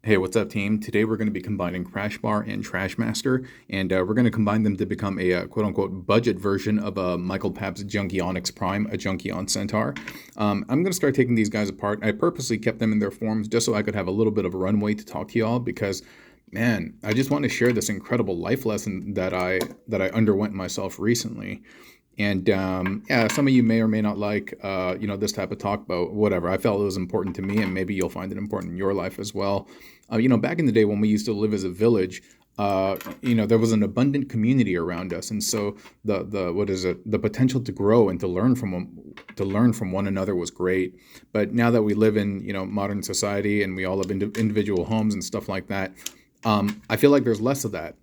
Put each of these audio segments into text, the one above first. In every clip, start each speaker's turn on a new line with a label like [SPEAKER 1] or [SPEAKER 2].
[SPEAKER 1] Hey, what's up, team? Today we're going to be combining Crashbar and Trashmaster, and we're going to combine them to become a quote-unquote budget version of Michael Papp's Junkionics Prime, a Junkion Centaur. I'm going to start taking these guys apart. I purposely kept them in their forms just so I could have a little bit of a runway to talk to y'all because, man, I just want to share this incredible life lesson that I underwent myself recently. And yeah, some of you may or may not like, this type of talk, but whatever. I felt it was important to me, and maybe you'll find it important in your life as well. Back in the day when we used to live as a village, there was an abundant community around us, and so the what is it? The potential to grow and to learn from one another was great. But now that we live in modern society and we all have individual homes and stuff like that, I feel like there's less of that.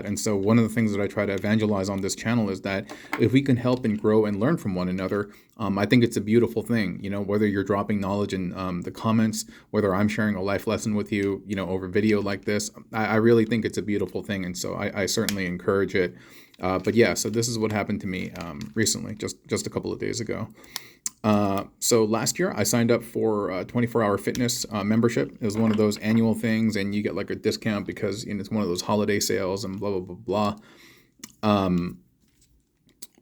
[SPEAKER 1] And so one of the things that I try to evangelize on this channel is that if we can help and grow and learn from one another, I think it's a beautiful thing. Whether you're dropping knowledge in the comments, whether I'm sharing a life lesson with you, over video like this, I really think it's a beautiful thing. And so I certainly encourage it. But yeah, so this is what happened to me recently, just a couple of days ago. So last year I signed up for a 24-hour fitness membership. It was one of those annual things, and you get like a discount because it's one of those holiday sales and blah blah blah blah.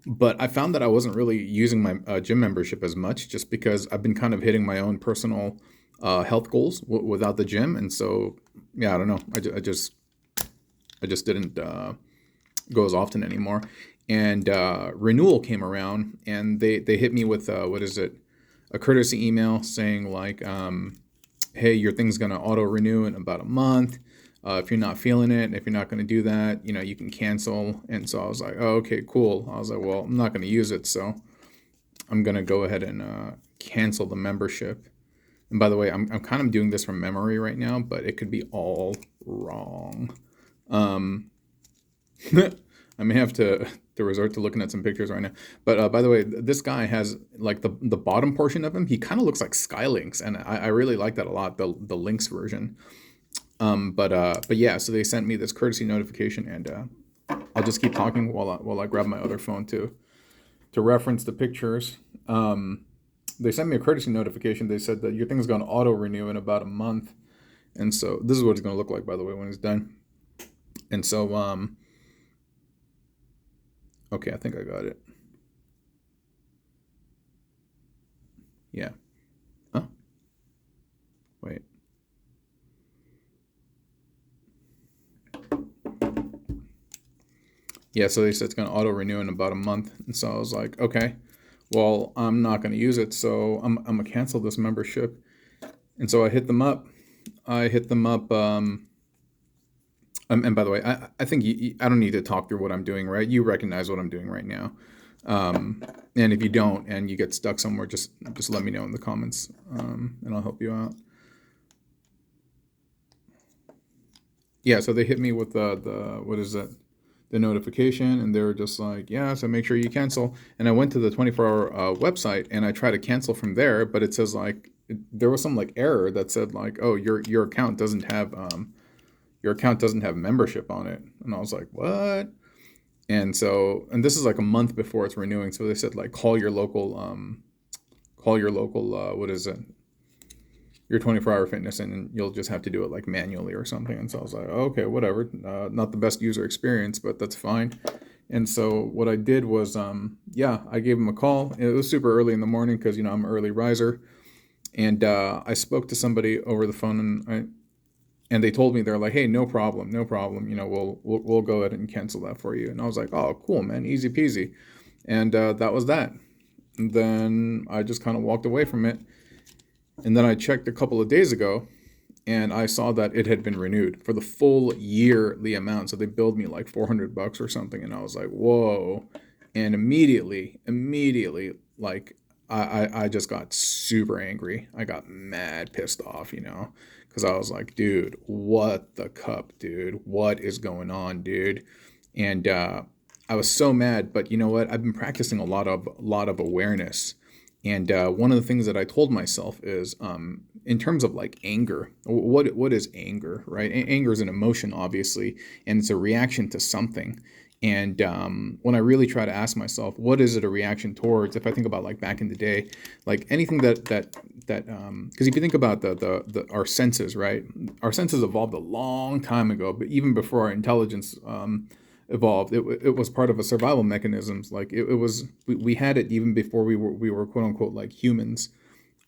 [SPEAKER 1] But I found that I wasn't really using my gym membership as much, just because I've been kind of hitting my own personal health goals without the gym, and so yeah, I don't know. I just didn't go as often anymore. And renewal came around, and they hit me with what is it? A courtesy email saying like, "Hey, your thing's gonna auto renew in about a month. If you're not feeling it, if you're not gonna do that, you can cancel." And so I was like, "Oh, okay, cool." I was like, "Well, I'm not gonna use it, so I'm gonna go ahead and cancel the membership." And by the way, I'm kind of doing this from memory right now, but it could be all wrong. Um, I may have to resort to looking at some pictures right now. But by the way, this guy has like the bottom portion of him. He kind of looks like Skylinks, and I really like that a lot. The Lynx version. But yeah, so they sent me this courtesy notification, and I'll just keep talking while I grab my other phone to reference the pictures. They sent me a courtesy notification. They said that your thing's going to auto renew in about a month, and so this is what it's going to look like, by the way, when it's done. And so okay, I think I got it. Yeah. Huh? Wait. Yeah, so they said it's going to auto renew in about a month. And so I was like, okay, well, I'm not going to use it. So I'm going to cancel this membership. And so I hit them up. I hit them up. And by the way, I think I don't need to talk through what I'm doing, right? You recognize what I'm doing right now. And if you don't and you get stuck somewhere, just let me know in the comments, and I'll help you out. Yeah, so they hit me with the what is that? The notification, and they were just like, yeah, so make sure you cancel. And I went to the 24-hour website and I tried to cancel from there, but it says like there was some like error that said like, oh, your account doesn't have membership on it. And I was like, what? And this is like a month before it's renewing, so they said like call your local what is it, your 24-hour fitness, and you'll just have to do it like manually or something. And so I was like, okay, whatever. Not the best user experience, but that's fine. And so what I did was, yeah, I gave him a call. It was super early in the morning because I'm an early riser, and I spoke to somebody over the phone, and they told me, they're like, hey, no problem, no problem. We'll go ahead and cancel that for you. And I was like, oh, cool, man, easy peasy. And that was that. And then I just kind of walked away from it. And then I checked a couple of days ago, and I saw that it had been renewed for the full yearly amount. So they billed me like $400 or something, and I was like, whoa! And immediately, like I just got super angry. I got mad pissed off, because I was like, dude, what the cup, dude? What is going on, dude? And I was so mad. But you know what? I've been practicing a lot of awareness. And one of the things that I told myself is, in terms of like anger, what is anger, right? Anger is an emotion, obviously, and it's a reaction to something. And when I really try to ask myself, what is it a reaction towards? If I think about like back in the day, like anything because if you think about the our senses, right? Our senses evolved a long time ago, but even before our intelligence evolved, it was part of a survival mechanisms. Like it was, we had it even before we were quote unquote like humans.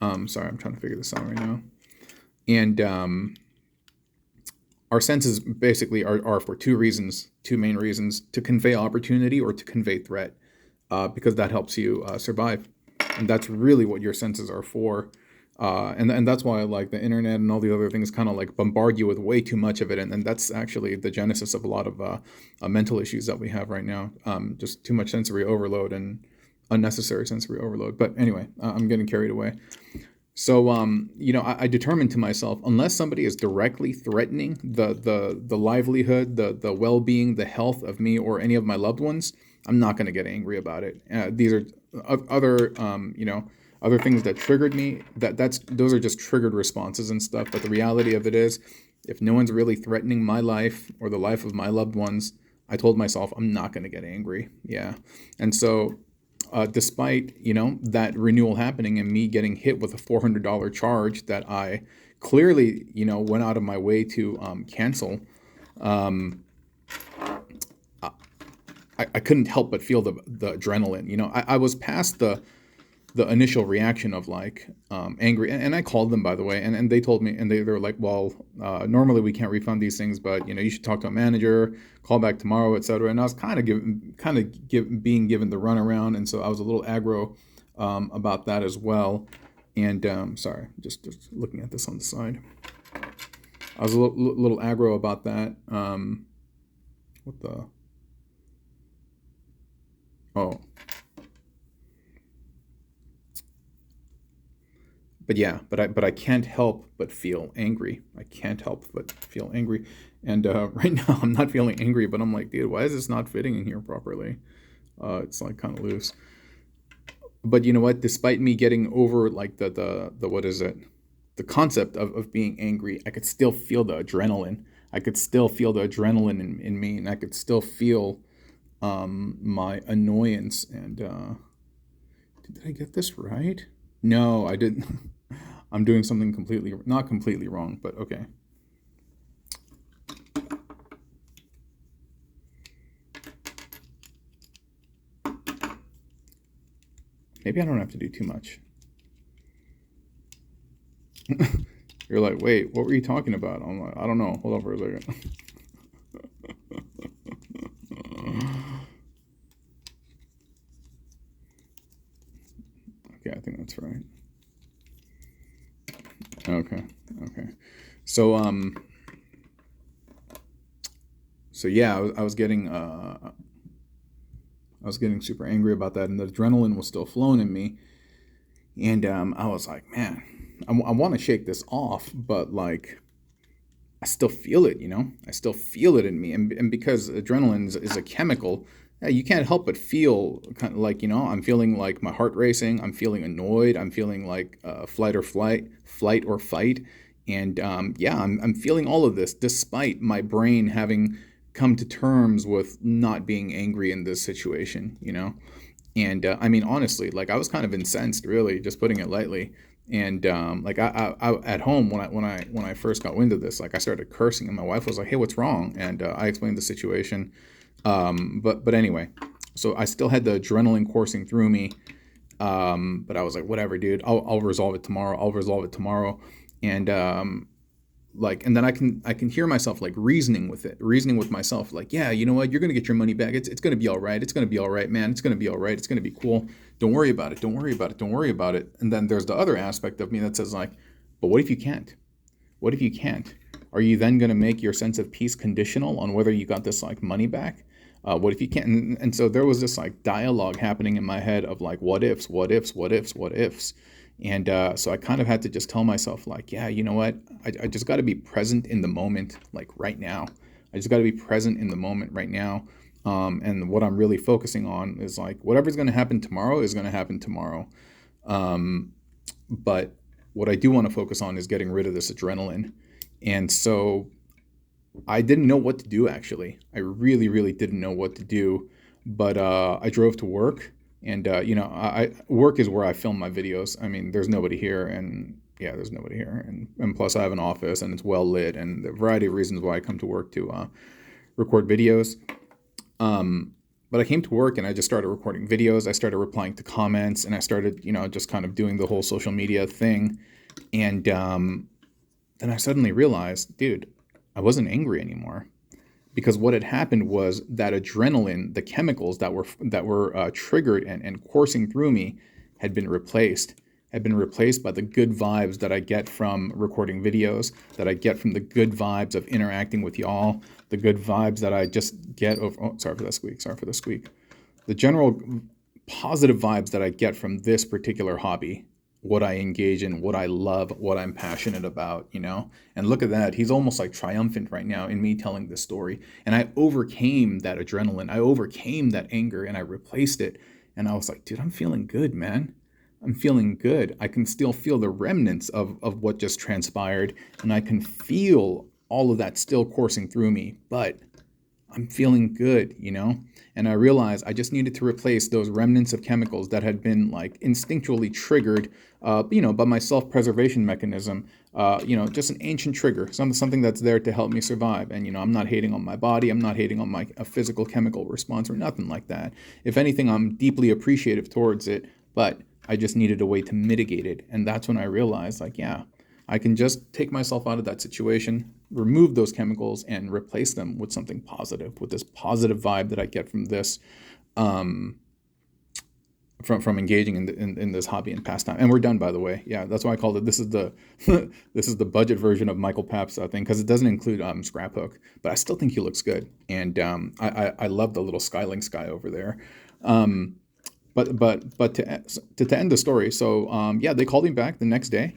[SPEAKER 1] Sorry, I'm trying to figure this out right now. And our senses basically are for two main reasons: to convey opportunity or to convey threat, because that helps you survive. And that's really what your senses are for. And that's why like the internet and all the other things kind of like bombard you with way too much of it. And that's actually the genesis of a lot of mental issues that we have right now. Just too much sensory overload and unnecessary sensory overload. But anyway, I'm getting carried away. So, I determined to myself, unless somebody is directly threatening the livelihood, the well-being, the health of me or any of my loved ones, I'm not going to get angry about it. These are other, other things that triggered me. Those are just triggered responses and stuff. But the reality of it is, if no one's really threatening my life or the life of my loved ones, I told myself I'm not going to get angry. Yeah, and so despite that renewal happening and me getting hit with a $400 charge that I clearly went out of my way to cancel, um, I couldn't help but feel the adrenaline. I was past the initial reaction of like angry, and I called them, by the way, and they told me, and they were like, well, normally we can't refund these things, but you should talk to a manager, call back tomorrow, etc. And I was being given the runaround, and so I was a little aggro about that as well. And sorry, just looking at this on the side, I was a little aggro about that. What the oh but yeah, but I can't help but feel angry. I can't help but feel angry, and right now I'm not feeling angry, but I'm like, dude, why is this not fitting in here properly? It's like kind of loose. But you know what? Despite me getting over like the what is it? The concept of being angry, I could still feel the adrenaline. I could still feel the adrenaline in me, and I could still feel my annoyance. And did I get this right? No, I didn't. I'm doing something not completely wrong, but okay. Maybe I don't have to do too much. You're like, wait, what were you talking about? I'm like, I don't know. Hold on for a second. Okay, I think that's right. Okay. So yeah, I was getting super angry about that, and the adrenaline was still flowing in me, and I was like, man, I want to shake this off, but like I still feel it, I still feel it in me, and because adrenaline is a chemical. Yeah, you can't help but feel kind of like, I'm feeling like my heart racing. I'm feeling annoyed. I'm feeling like flight or fight. And yeah, I'm feeling all of this despite my brain having come to terms with not being angry in this situation, And I mean, honestly, like I was kind of incensed, really, just putting it lightly. And like I at home when I first got wind of this, like I started cursing, and my wife was like, "Hey, what's wrong?" And I explained the situation. But anyway, so I still had the adrenaline coursing through me. But I was like, whatever, dude. I'll resolve it tomorrow. I'll resolve it tomorrow. And and then I can hear myself like reasoning with myself, like, yeah, you know what, you're gonna get your money back. It's gonna be all right. It's gonna be all right, man. It's gonna be all right. It's gonna be cool. Don't worry about it. Don't worry about it. Don't worry about it. And then there's the other aspect of me that says like, but what if you can't? What if you can't? Are you then gonna make your sense of peace conditional on whether you got this like money back? What if you can't? And so there was this like dialogue happening in my head of like, what ifs, what ifs, what ifs, what ifs. And so I kind of had to just tell myself like, yeah, you know what? I just got to be present in the moment, like right now. I just got to be present in the moment right now. And what I'm really focusing on is like, whatever's going to happen tomorrow is going to happen tomorrow. But what I do want to focus on is getting rid of this adrenaline. And so I didn't know what to do, actually. I really, really didn't know what to do. But I drove to work, and work is where I film my videos. I mean, there's nobody here, and yeah, there's nobody here, and plus I have an office, and it's well lit, and a variety of reasons why I come to work to record videos. But I came to work and I just started recording videos. I started replying to comments, and I started, just kind of doing the whole social media thing. And then I suddenly realized, dude, I wasn't angry anymore, because what had happened was that adrenaline, the chemicals that were triggered and coursing through me, had been replaced. Had been replaced by the good vibes that I get from recording videos, that I get from the good vibes of interacting with y'all, the good vibes that I just get of. Oh, sorry for the squeak. Sorry for the squeak. The general positive vibes that I get from this particular hobby, what I engage in, what I love, what I'm passionate about, And look at that. He's almost like triumphant right now in me telling this story. And I overcame that adrenaline. I overcame that anger, and I replaced it. And I was like, dude, I'm feeling good, man. I'm feeling good. I can still feel the remnants of what just transpired, and I can feel all of that still coursing through me, but I'm feeling good. And I realized I just needed to replace those remnants of chemicals that had been like instinctually triggered, by my self-preservation mechanism. Just an ancient trigger, something that's there to help me survive. And I'm not hating on my body. I'm not hating on my physical chemical response or nothing like that. If anything, I'm deeply appreciative towards it, but I just needed a way to mitigate it. And that's when I realized, like, yeah, I can just take myself out of that situation, remove those chemicals, and replace them with something positive, with this positive vibe that I get from this, from engaging in this hobby and pastime. And we're done, by the way. Yeah, that's why I called it. This is the this is the budget version of Michael Papp's thing, because it doesn't include Scraphook, but I still think he looks good. And I love the little Skylink guy over there. But to end the story, so yeah, they called me back the next day,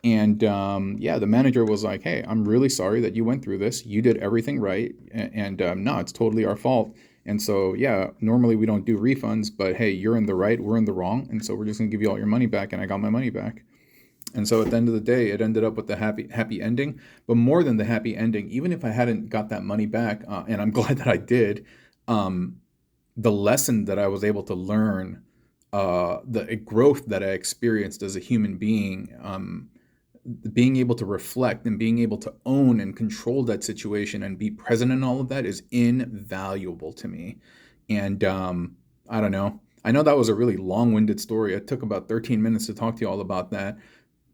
[SPEAKER 1] and the manager was like, "Hey, I'm really sorry that you went through this. You did everything right, and no, it's totally our fault. And so yeah, normally we don't do refunds, but hey, you're in the right, we're in the wrong, and so we're just gonna give you all your money back." And I got my money back. And so at the end of the day, it ended up with the happy ending. But more than the happy ending, even if I hadn't got that money back, and I'm glad that I did. The lesson that I was able to learn, the growth that I experienced as a human being, being able to reflect and being able to own and control that situation and be present in all of that is invaluable to me. And I don't know. I know that was a really long-winded story. It took about 13 minutes to talk to you all about that.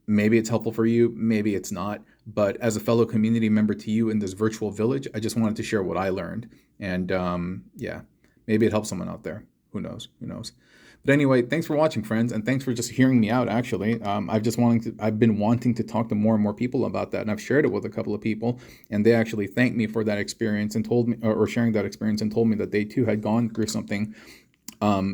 [SPEAKER 1] Maybe it's helpful for you, maybe it's not. But as a fellow community member to you in this virtual village, I just wanted to share what I learned. And yeah, maybe it helps someone out there. Who knows? Who knows? But anyway, thanks for watching, friends, and thanks for just hearing me out. Actually, I've been wanting to talk to more and more people about that, and I've shared it with a couple of people, and they actually thanked me for that experience and told me, or sharing that experience, and told me that they too had gone through something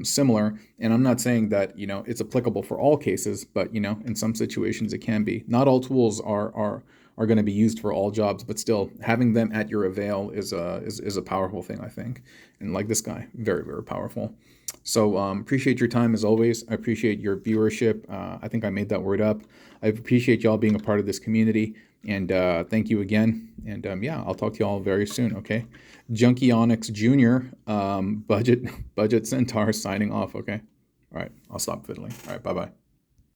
[SPEAKER 1] similar. And I'm not saying that it's applicable for all cases, but in some situations it can be. Not all tools are going to be used for all jobs, but still having them at your avail is a powerful thing, I think. And like this guy, very, very powerful. So appreciate your time as always. I appreciate your viewership. I think I made that word up. I appreciate y'all being a part of this community. And thank you again. And yeah, I'll talk to y'all very soon. Okay. Junkie Onyx Jr. Budget Centaur signing off. Okay. All right. I'll stop fiddling. All right. Bye-bye.